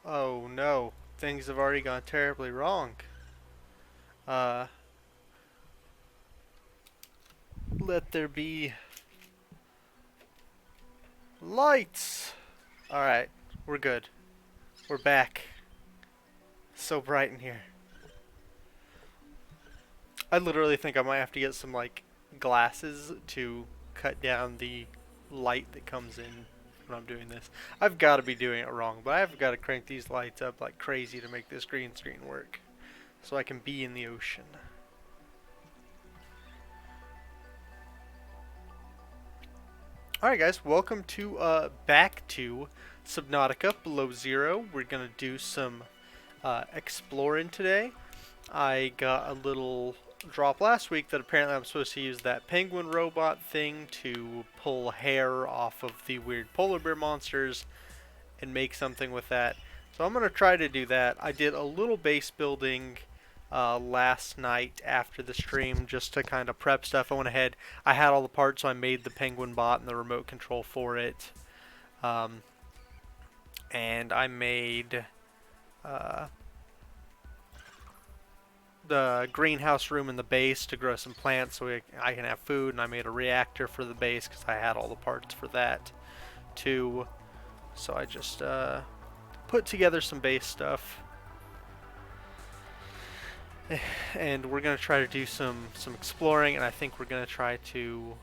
Oh no, things have already gone terribly wrong. Uh, Let there be lights! Alright, we're good. We're back. So bright in here. I literally think I might have to get some, like, glasses to cut down the light that comes in when I'm doing this. I've got to be doing it wrong, but I've got to crank these lights up like crazy to make this green screen work. So I can be in the ocean. Alright guys, welcome to back to Subnautica Below Zero. We're gonna do some exploring today. I got a little drop last week that apparently I'm supposed to use that penguin robot thing to pull hair off of the weird polar bear monsters and make something with that. So I'm gonna try to do that. I did a little base building last night after the stream just to kind of prep stuff. I went ahead. I had all the parts, so I made the penguin bot and the remote control for it. Um, and I made uh, the greenhouse room in the base to grow some plants so I can have food. And I made a reactor for the base because I had all the parts for that too. So I just put together some base stuff. And we're gonna try to do some exploring, and I think we're gonna try to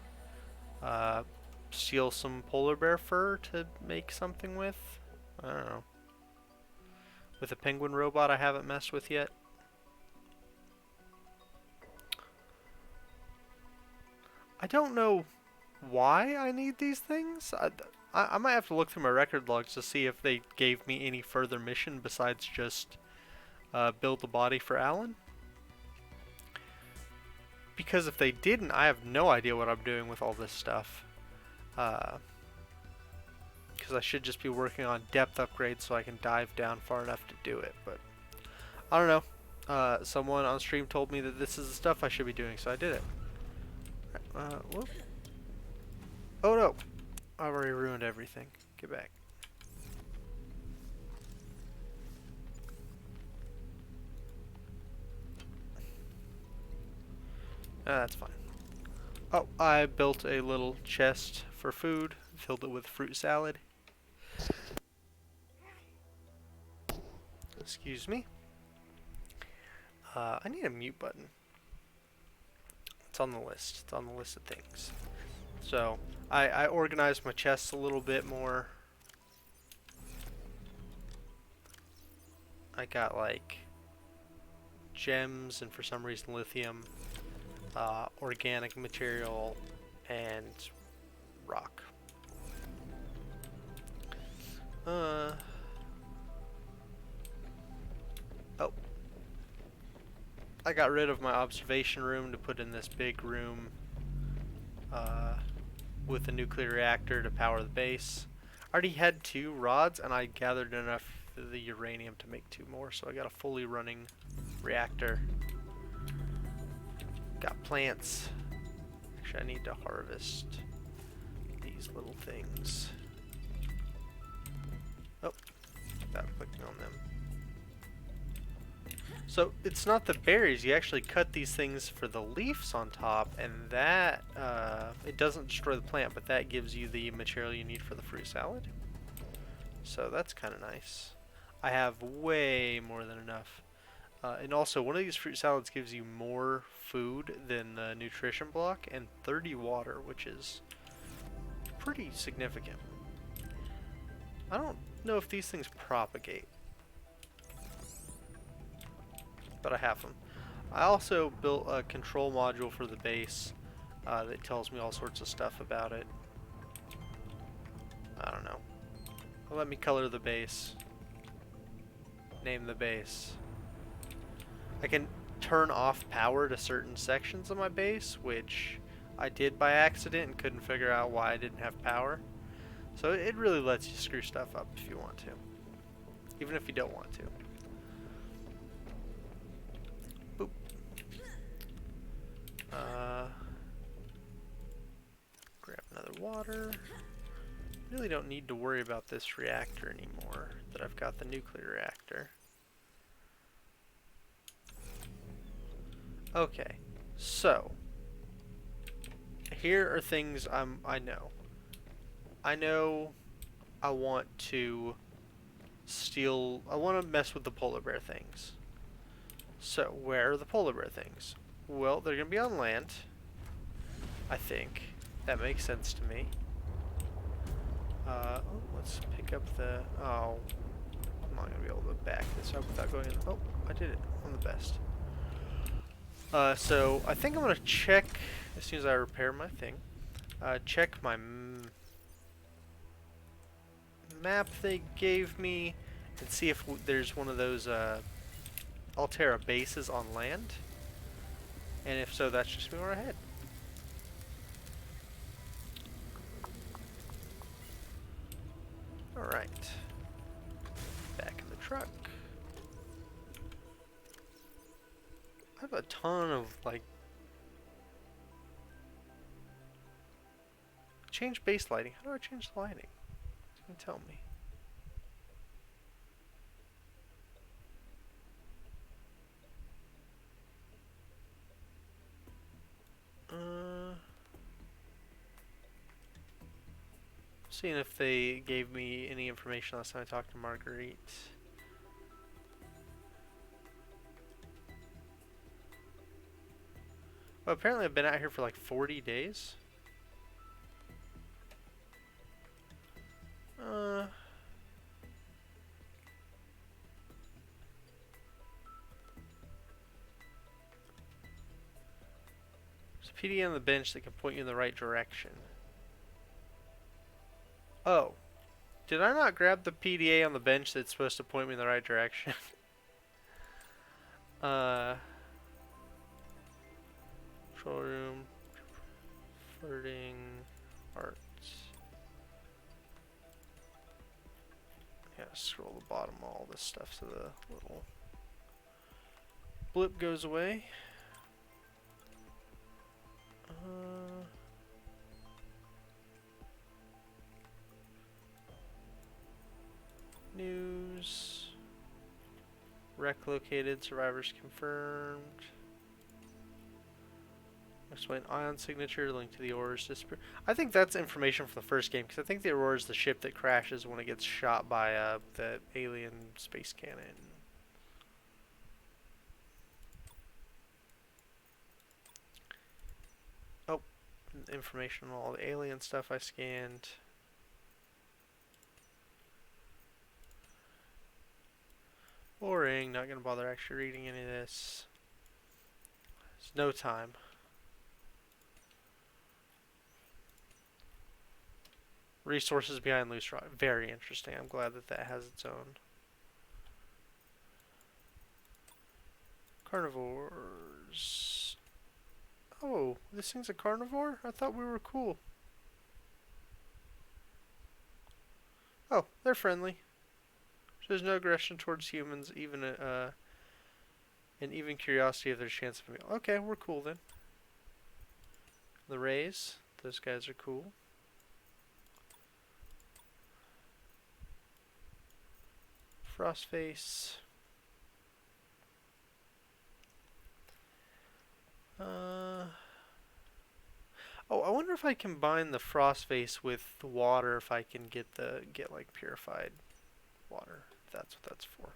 uh, steal some polar bear fur to make something with. I don't know. With a penguin robot I haven't messed with yet. I don't know why I need these things. I might have to look through my record logs to see if they gave me any further mission besides just build the body for Alan. Because if they didn't, I have no idea what I'm doing with all this stuff. Because I should just be working on depth upgrades so I can dive down far enough to do it. But I don't know. Someone on stream told me that this is the stuff I should be doing, so I did it. Whoop. Oh no! I've already ruined everything. Get back. That's fine. Oh, I built a little chest for food, filled it with fruit salad. Excuse me. I need a mute button. It's on the list. It's on the list of things. So, I organized my chests a little bit more. I got like gems and for some reason lithium, organic material, and rock. Oh. I got rid of my observation room to put in this big room with a nuclear reactor to power the base. I already had 2 rods and I gathered enough of the uranium to make 2 more, so I got a fully running reactor. Got plants. Actually, I need to harvest these little things. Oh, without clicking on them. So it's not the berries, you actually cut these things for the leaves on top, and that, it doesn't destroy the plant, but that gives you the material you need for the fruit salad. So that's kind of nice. I have way more than enough. And also, one of these fruit salads gives you more food than the nutrition block, and 30 water, which is pretty significant. I don't know if these things propagate, but I have them. I also built a control module for the base that tells me all sorts of stuff about it. I don't know. Let me color the base. Name the base. I can turn off power to certain sections of my base, which I did by accident and couldn't figure out why I didn't have power. So it really lets you screw stuff up if you want to, even if you don't want to. Boop. Grab another water. Really don't need to worry about this reactor anymore, that I've got the nuclear reactor. Okay, so here are things I know. I know I want to steal. I want to mess with the polar bear things. So where are the polar bear things? Well, they're gonna be on land. I think that makes sense to me. Oh, let's pick up the. Oh, I'm not gonna be able to back this up without going in. Oh, I did it. I'm the best. So I think I'm gonna check as soon as I repair my thing. Check my map they gave me and see if there's one of those Altera bases on land. And if so, that's just me where I head. Alright. Back in the truck. I have a ton of, like... Change base lighting. How do I change the lighting? You can tell me. Seeing if they gave me any information last time I talked to Marguerite. Well, apparently I've been out here for like 40 days. There's a PDA on the bench that can point you in the right direction. Oh. Did I not grab the PDA on the bench that's supposed to point me in the right direction? Control room. Flirting. Arts. Yeah, scroll the bottom of all this stuff so the little blip goes away. News. Wreck located. Survivors confirmed. Explain ion signature. Link to the Aurora's disappear. I think that's information from the first game because I think the Aurora is the ship that crashes when it gets shot by the alien space cannon. Oh, information on all the alien stuff I scanned. Boring. Not gonna bother actually reading any of this. There's no time. Resources behind loose rock. Very interesting. I'm glad that that has its own. Carnivores. Oh, this thing's a carnivore? I thought we were cool. Oh, they're friendly. There's no aggression towards humans, even and even curiosity if there's a chance of a meal. Okay, we're cool then. The rays, those guys are cool. Frostface. Oh, I wonder if I combine the Frostface with the water, if I can get like purified water. If that's what that's for.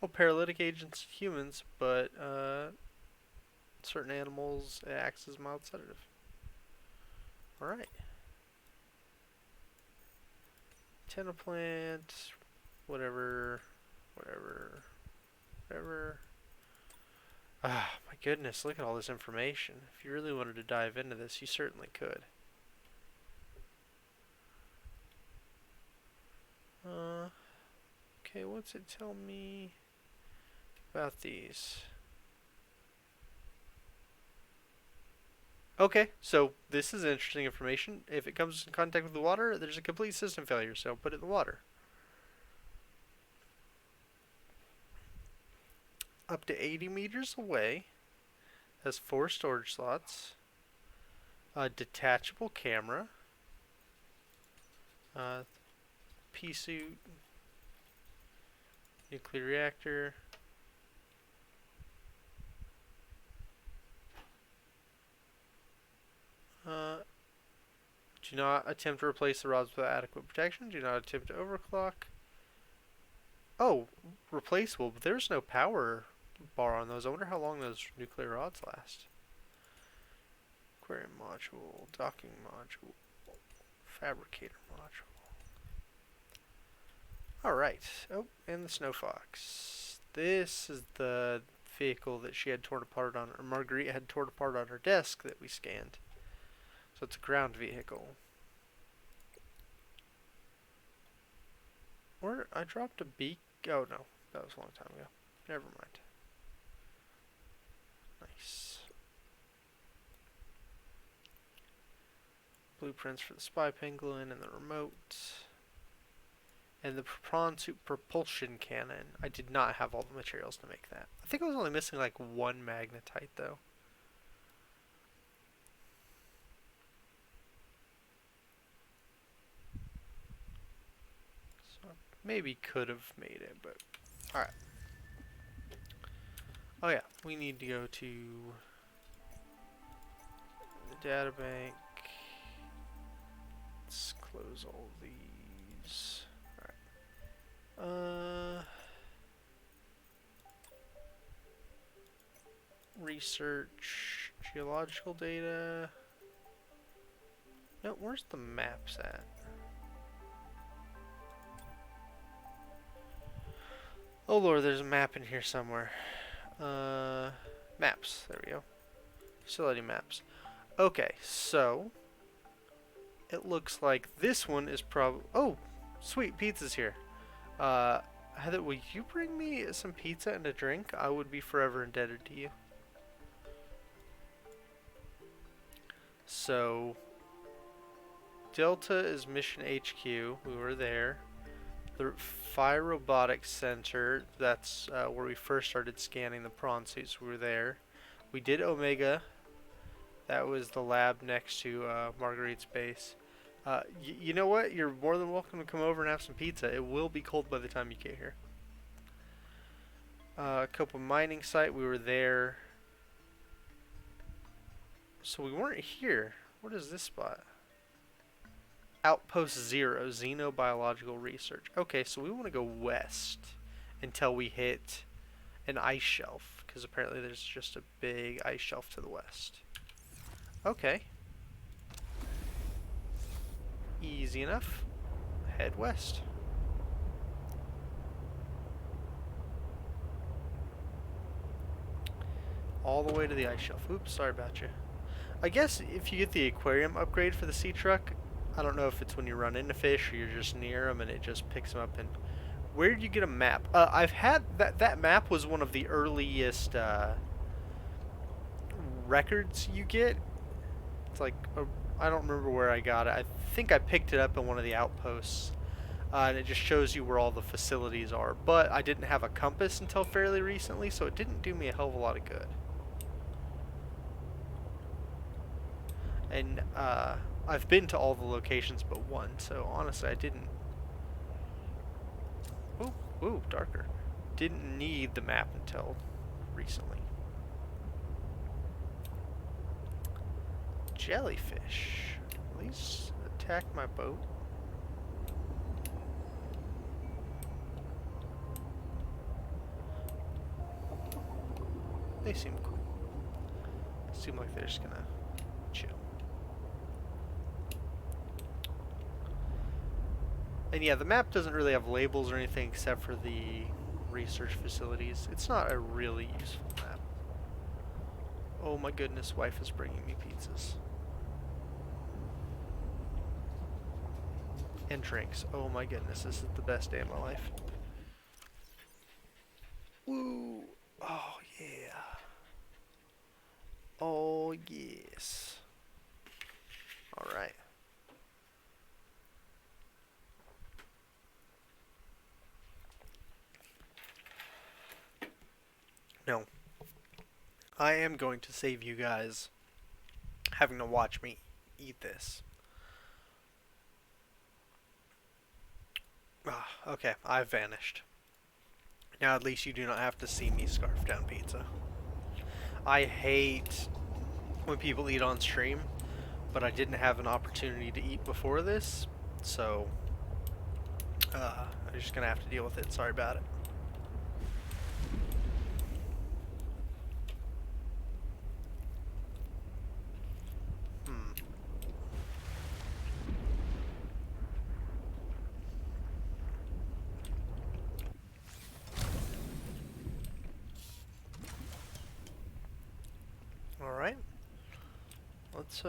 Oh, paralytic agents, humans, but certain animals it acts as mild sedative. All right. Antenna plant, whatever. Ah, my goodness, look at all this information. If you really wanted to dive into this, you certainly could. Okay, what's it tell me about these? Okay, so this is interesting information. If it comes in contact with the water, there's a complete system failure, so put it in the water. Up to 80 meters away. Has 4 storage slots. A detachable camera. Pea-suit. Nuclear reactor. Do not attempt to replace the rods without adequate protection. Do not attempt to overclock. Oh, replaceable, but there's no power bar on those. I wonder how long those nuclear rods last. Aquarium module, docking module, fabricator module. Alright. Oh, and the Snow Fox. This is the vehicle that she had torn apart on, or Marguerite had torn apart on her desk that we scanned. So it's a ground vehicle. Or I dropped a beak. Oh no, that was a long time ago. Never mind. Nice. Blueprints for the spy penguin and the remote. And the prawn suit propulsion cannon. I did not have all the materials to make that. I think I was only missing like one magnetite though. So I maybe could have made it, but alright. Oh yeah, we need to go to the data bank. Let's close all these. Alright. Research geological data. No, where's the maps at? Oh lord, there's a map in here somewhere. Maps. There we go. Facility maps. Okay, so it looks like this one is probably. Oh, sweet, pizza's here. Heather, will you bring me some pizza and a drink? I would be forever indebted to you. So, Delta is Mission HQ. We were there. The Fire Robotics Center, that's where we first started scanning the prawn suits. We were there. We did Omega. That was the lab next to Marguerite's base. You know what? You're more than welcome to come over and have some pizza. It will be cold by the time you get here. Copa mining site, we were there. So we weren't here. What is this spot? Outpost 0, Xenobiological Research. Okay, so we want to go west until we hit an ice shelf, because apparently there's just a big ice shelf to the west. Okay. Easy enough. Head west. All the way to the ice shelf. Oops, sorry about you. I guess if you get the aquarium upgrade for the sea truck, I don't know if it's when you run into fish or you're just near them and it just picks them up. And where did you get a map? I've had that map was one of the earliest records you get. It's like I don't remember where I got it. I think I picked it up in one of the outposts, and it just shows you where all the facilities are. But I didn't have a compass until fairly recently, so it didn't do me a hell of a lot of good. And I've been to all the locations but one, so honestly I didn't. Ooh, darker. Didn't need the map until recently. Jellyfish. Will these attack my boat? They seem cool. Seem like they're just gonna chill. And yeah, the map doesn't really have labels or anything except for the research facilities. It's not a really useful map. Oh my goodness, wife is bringing me pizzas. And drinks. Oh my goodness, this is the best day of my life. Woo! Oh yeah. Oh yes. Alright. No. I am going to save you guys having to watch me eat this. Ah, okay, I've vanished. Now at least you do not have to see me scarf down pizza. I hate when people eat on stream, but I didn't have an opportunity to eat before this, so I'm just gonna have to deal with it. Sorry about it. Alright. Let's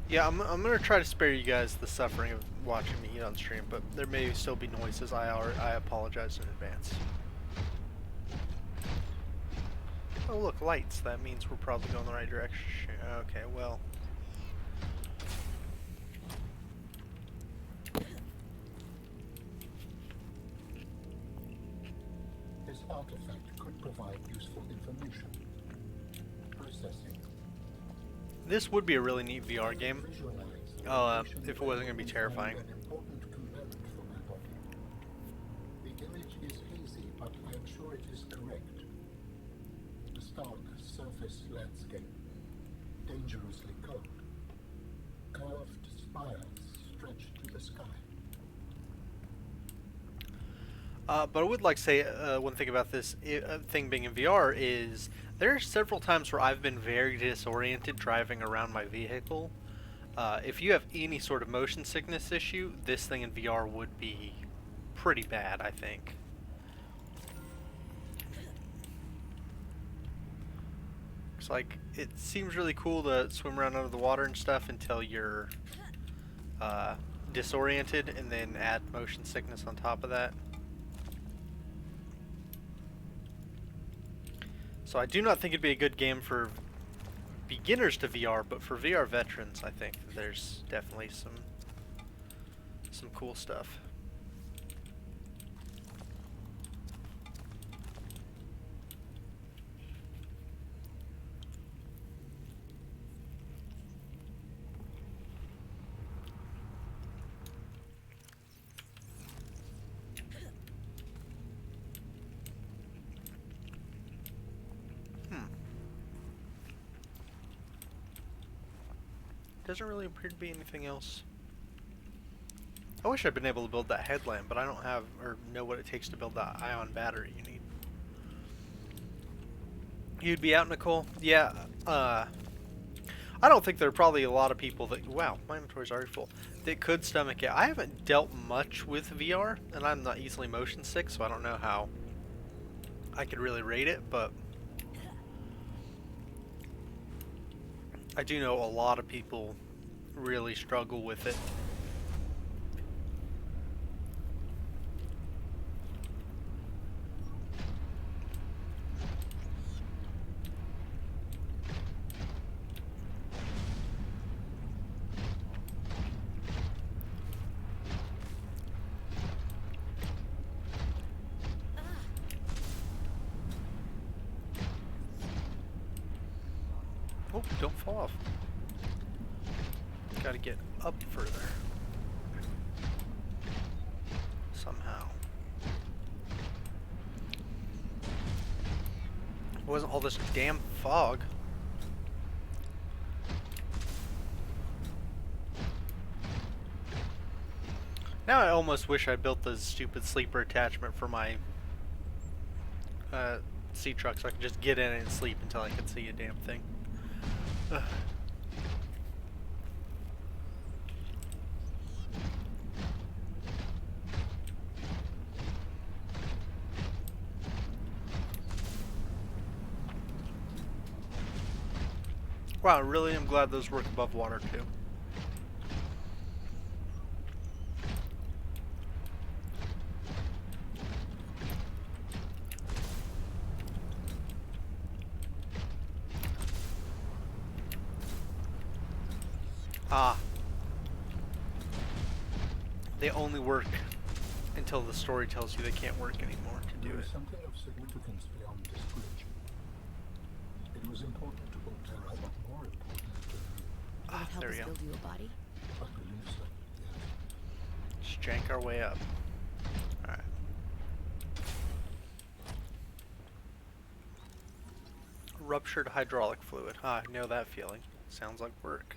yeah, I'm gonna try to spare you guys the suffering of watching me eat on stream, but there may still be noises. I apologize in advance. Oh look, lights. That means we're probably going the right direction. Okay, well. This artifact could provide useful information. Processing. This would be a really neat VR game. If it wasn't going to be terrifying. An important component for my body. The image is hazy, but I am sure it is correct. A stark surface landscape, dangerously cold. Curved spires stretch to the sky. But I would like to say one thing about this thing being in VR is there are several times where I've been very disoriented driving around my vehicle. If you have any sort of motion sickness issue, this thing in VR would be pretty bad, I think. It's like, it seems really cool to swim around under the water and stuff until you're disoriented, and then add motion sickness on top of that. So I do not think it'd be a good game for beginners to VR, but for VR veterans, I think there's definitely some cool stuff. Doesn't really appear to be anything else. I wish I'd been able to build that headlamp, but I don't have or know what it takes to build that ion battery you need. You'd be out, Nicole? Yeah, I don't think there are probably a lot of people that, wow, my inventory's already full, that could stomach it. I haven't dealt much with VR, and I'm not easily motion sick, so I don't know how I could really rate it, but I do know a lot of people really struggle with it. Oh, don't fall off. Gotta get up further. Somehow. It wasn't all this damn fog. Now I almost wish I built the stupid sleeper attachment for my sea truck so I could just get in it and sleep until I could see a damn thing. Ugh. Wow, I really am glad those work above water too. Ah. They only work until the story tells you they can't work anymore to do There it. is something of significance beyond description. It was important to Volterra, but more important to me. Will it help There us we go. build you a body? I believe so, yes. Just jank our way up. Alright. Ruptured hydraulic fluid. I know that feeling. Sounds like work.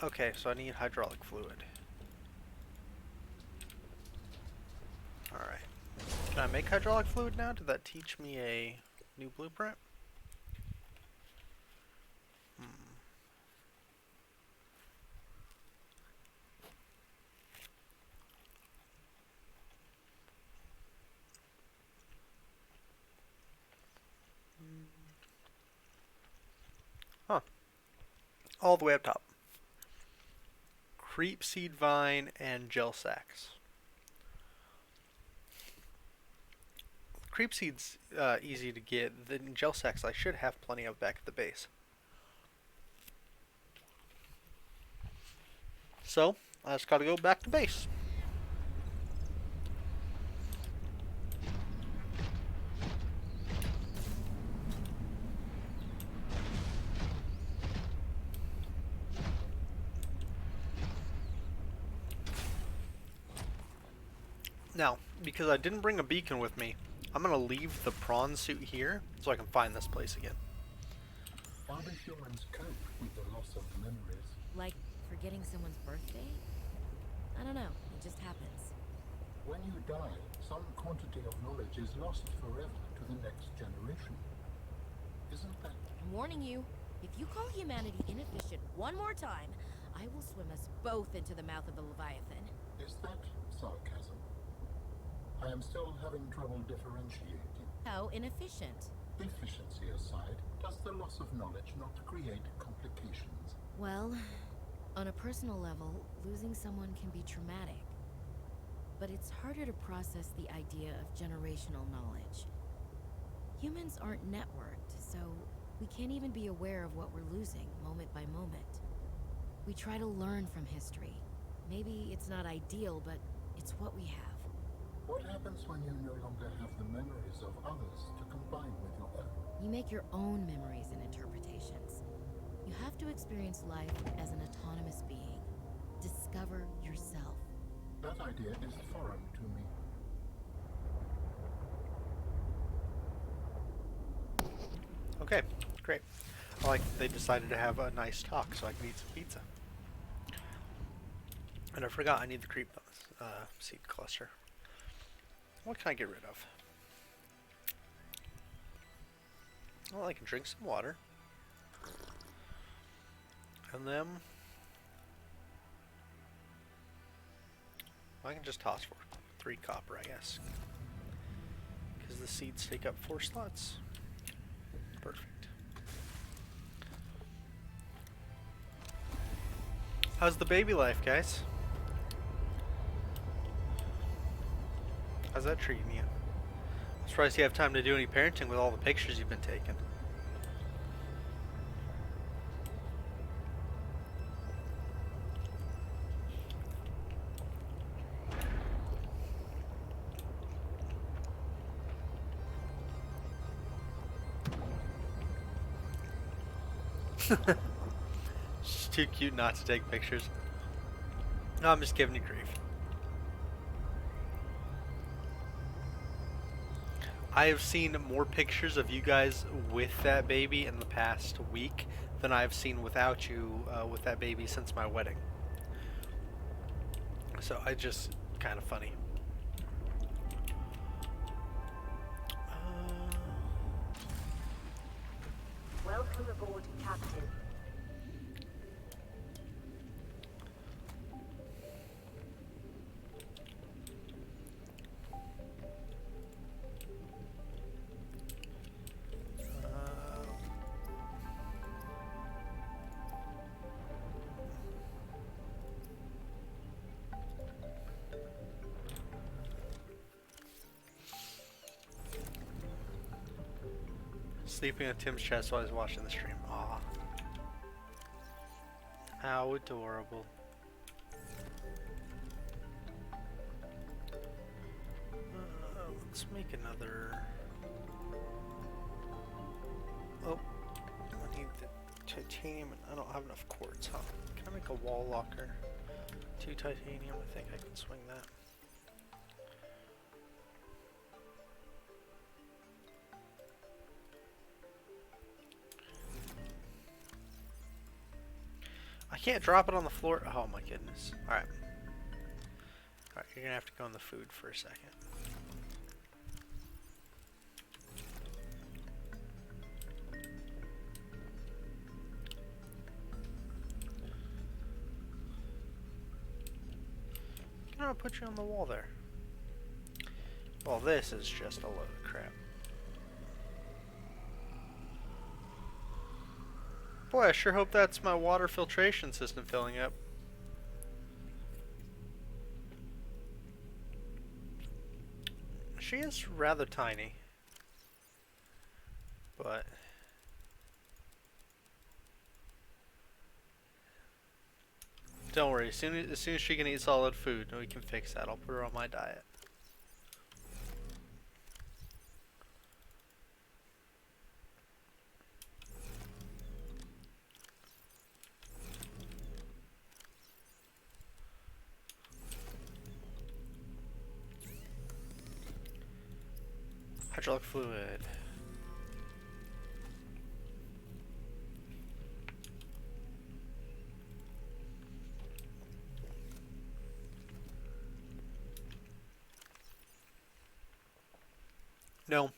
Okay, so I need hydraulic fluid. Alright. Can I make hydraulic fluid now? Did that teach me a new blueprint? Huh. All the way up top. Creep seed vine and gel sacks. Creep seed's easy to get. The gel sacks I should have plenty of back at the base. So, I just gotta go back to base. Now, because I didn't bring a beacon with me, I'm gonna leave the prawn suit here so I can find this place again. How do humans cope with the loss of memories? Like forgetting someone's birthday? I don't know. It just happens. When you die, some quantity of knowledge is lost forever to the next generation. Isn't that... I'm warning you. If you call humanity inefficient one more time, I will swim us both into the mouth of the Leviathan. is that sarcasm? I am still having trouble differentiating. How inefficient? Efficiency aside, does the loss of knowledge not create complications? Well, on a personal level, losing someone can be traumatic. But it's harder to process the idea of generational knowledge. Humans aren't networked, so we can't even be aware of what we're losing moment by moment. We try to learn from history. Maybe it's not ideal, but it's what we have. What happens when you no longer have the memories of others to combine with your own? You make your own memories and interpretations. You have to experience life as an autonomous being. Discover yourself. That idea is foreign to me. Okay, great. I like that they decided to have a nice talk so I can eat some pizza. And I forgot I need the creep seed cluster. What can I get rid of? Well, I can drink some water. And then I can just toss for 3 copper, I guess. Because the seeds take up 4 slots. Perfect. How's the baby life, guys? How's that treating you? I'm surprised you have time to do any parenting with all the pictures you've been taking. She's too cute not to take pictures. No, I'm just giving you grief. I have seen more pictures of you guys with that baby in the past week than I've seen without you with that baby since my wedding. So I just kind of funny. Welcome aboard, Captain. Sleeping on Tim's chest while I was watching the stream. Aw. How adorable. let's make another. Oh, I need the titanium, and I don't have enough quartz, huh? Can I make a wall locker? 2 titanium, I think I can swing that. I can't drop it on the floor. Oh my goodness. Alright. Alright, you're gonna have to go in the food for a second. I'm gonna put you on the wall there. Well, this is just a load of crap. Boy, I sure hope that's my water filtration system filling up. She is rather tiny. But don't worry, as soon as she can eat solid food, we can fix that. I'll put her on my diet. Hydraulic fluid. No.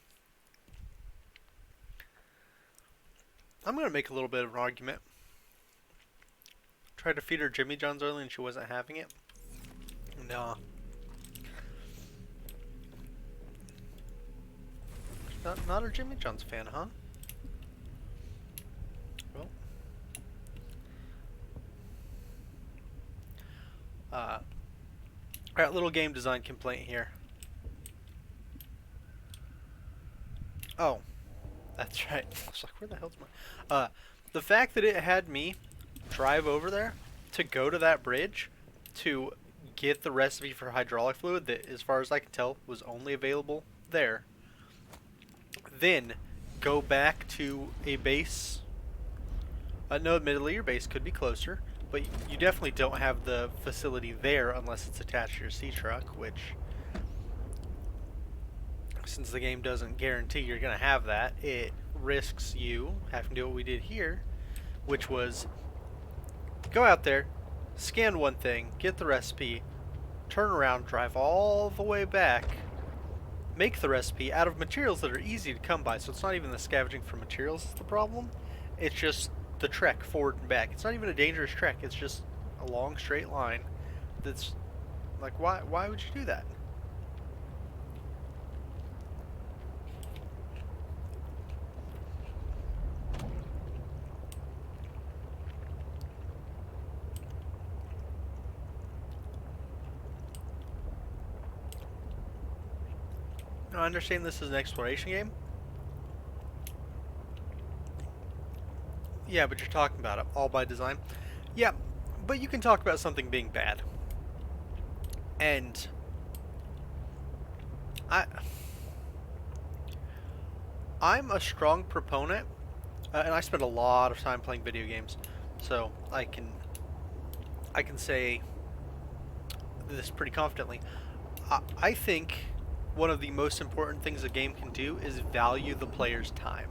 I'm gonna make a little bit of an argument. Tried to feed her Jimmy John's early and she wasn't having it. Nah. Not a Jimmy John's fan, huh? Well. Alright, little game design complaint here. Oh. That's right. I was like, where the hell's my... the fact that it had me drive over there to go to that bridge to get the recipe for hydraulic fluid that, as far as I can tell, was only available there. Then go back to a base. No, admittedly, your base could be closer, but you definitely don't have the facility there unless it's attached to your sea truck, which, since the game doesn't guarantee you're going to have that, it risks you having to do what we did here, which was go out there, scan one thing, get the recipe, turn around, drive all the way back, make the recipe out of materials that are easy to come by. So it's not even the scavenging for materials that's the problem. It's just the trek forward and back. It's not even a dangerous trek. It's just a long straight line. That's like, why would you do that? I understand this is an exploration game. Yeah, but you're talking about it all by design. Yeah, but you can talk about something being bad. And I'm a strong proponent, and I spend a lot of time playing video games, so I can say this pretty confidently. I think one of the most important things a game can do is value the player's time.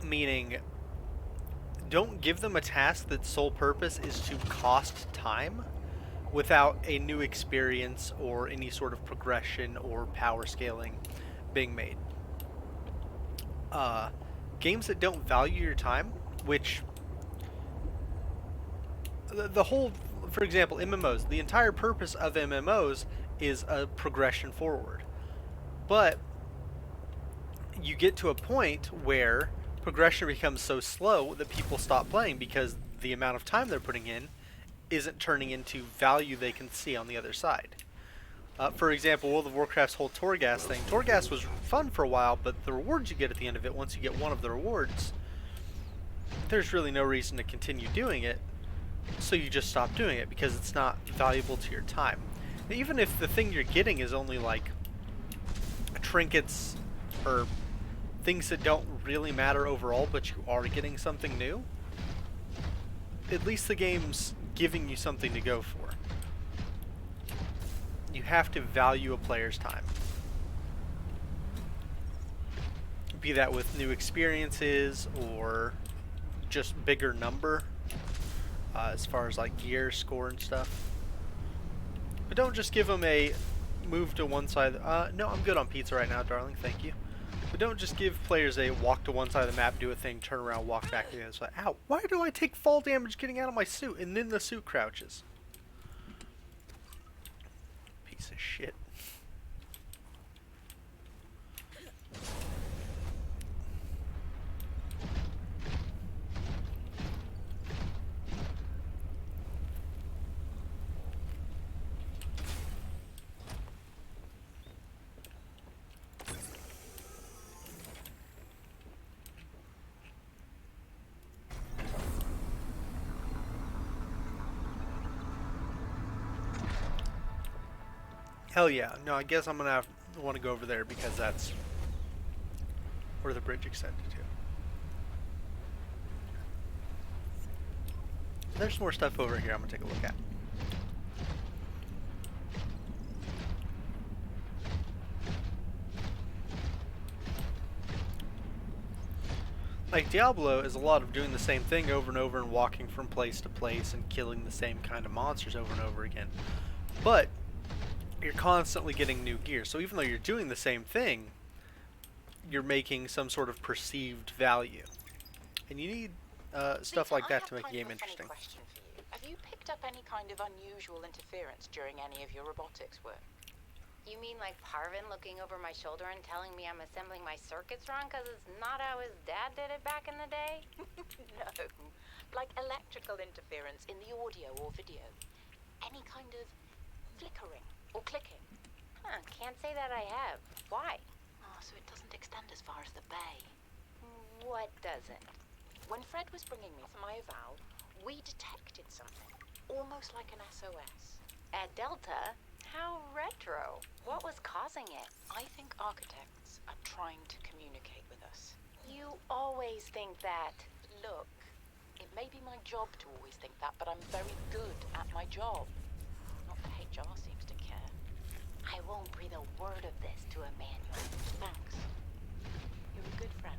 Meaning, don't give them a task that's sole purpose is to cost time without a new experience or any sort of progression or power scaling being made. Games that don't value your time, which the whole, for example, MMOs, the entire purpose of MMOs is a progression forward. But you get to a point where progression becomes so slow that people stop playing because the amount of time they're putting in isn't turning into value they can see on the other side. For example, World of Warcraft's whole Torghast thing. Torghast was fun for a while, but the rewards you get at the end of it, once you get one of the rewards, there's really no reason to continue doing it, so you just stop doing it because it's not valuable to your time. Even if the thing you're getting is only like trinkets or things that don't really matter overall, but you are getting something new, at least the game's giving you something to go for. You have to value a player's time. Be that with new experiences or just bigger number, as far as like gear, score, and stuff. But don't just give them a move to one side. No, I'm good on pizza right now, darling. Thank you. But don't just give players a walk to one side of the map, do a thing, turn around, walk back to the other side. Ow! Why do I take fall damage getting out of my suit, and then the suit crouches? Piece of shit. Hell yeah. No, I guess I'm going to want to go over there because that's where the bridge extended to. There's more stuff over here I'm going to take a look at. Like, Diablo is a lot of doing the same thing over and over and walking from place to place and killing the same kind of monsters over and over again. But you're constantly getting new gear. So even though you're doing the same thing, you're making some sort of perceived value. And you need stuff like that to make the game interesting. Question for you. Have you picked up any kind of unusual interference during any of your robotics work? You mean like Parvin looking over my shoulder and telling me I'm assembling my circuits wrong because it's not how his dad did it back in the day? No. Like electrical interference in the audio or video. Any kind of flickering or clicking. Huh, can't say that I have. Why? Oh, so it doesn't extend as far as the bay. What doesn't? When Fred was bringing me for my eval, we detected something. Almost like an SOS. At Delta? How retro. What was causing it? I think architects are trying to communicate with us. You always think that. Look, it may be my job to always think that, but I'm very good at my job. Not that HR seems to care. I won't breathe a word of this to Emmanuel. Thanks. You're a good friend.